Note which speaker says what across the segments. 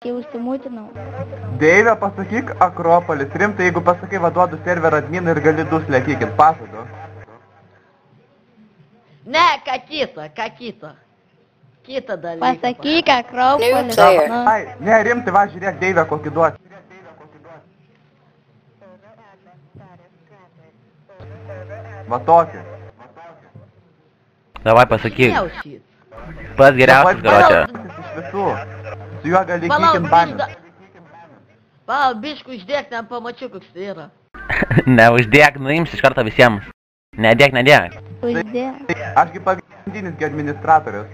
Speaker 1: Jau užsimūtinau.
Speaker 2: Deivė, pasakyk Akropolis. Rimtai, jeigu pasakai vaduodu serverą adminą ir gali duslėkykit, pažadu.
Speaker 3: Ne, ką kita. Kita dalyką.
Speaker 1: Pasakyk Akropolis.
Speaker 2: Ai, ne, rimtai, va, žiūrėk, Deivė, kokį duoti. Va tokį.
Speaker 4: Davai pasakyk.
Speaker 3: Jaušys.
Speaker 4: Pats geriausias, garoče.
Speaker 2: Iš visų. Su juo gali
Speaker 3: Palauk,
Speaker 2: kykint banis.
Speaker 3: biškų išdėk, ten pamačiau, koks tai yra.
Speaker 4: Neuždėk, nuims iš karto visiems. Nedėk.
Speaker 1: Uždėk.
Speaker 2: Tai ašgi pagrindinis gi administratorius.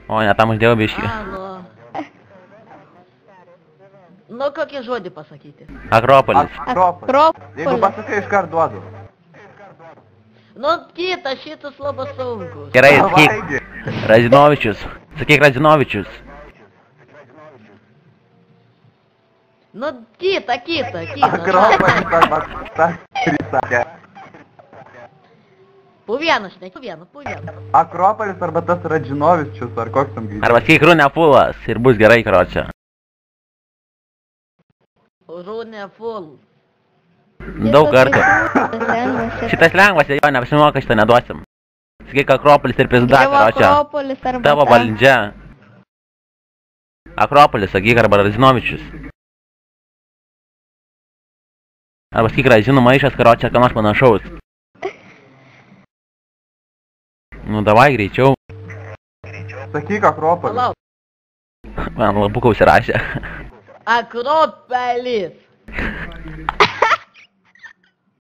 Speaker 4: O, ne, tam uždėjau biškį.
Speaker 3: Nu, kokį žodį pasakyti?
Speaker 4: Akropolis.
Speaker 2: Akropolis. Jeigu pasakai, iškart duodu.
Speaker 3: Nu, kita, šitas labai sunkus.
Speaker 4: Gerai, sakyk. Razinovičius. Sakyk Razinovičius.
Speaker 3: Nu, kita.
Speaker 2: Akropolis arba tas sakė.
Speaker 3: Po vieną.
Speaker 2: Akropolis arba tas Radžinovičius, ar koks tam greičiau.
Speaker 4: Arba sakyk Runefulas ir bus gerai, karoče.
Speaker 3: Runeful.
Speaker 4: Daug kartų. Šitas lengvas, jo, neapsimoka šitą neduosim. Sakyk Akropolis ir pizda, karoče.
Speaker 1: Akropolis arba
Speaker 4: Tavo valdžia. Akropolis, sakyk, arba Razinovičius. Arba sakyk Razino maišas, karoče, ką nors panašaus. Nu, davai greičiau.
Speaker 2: Sakyk Akropolis.
Speaker 3: Palauk.
Speaker 4: Man labuką užsirašė.
Speaker 3: Akropolis.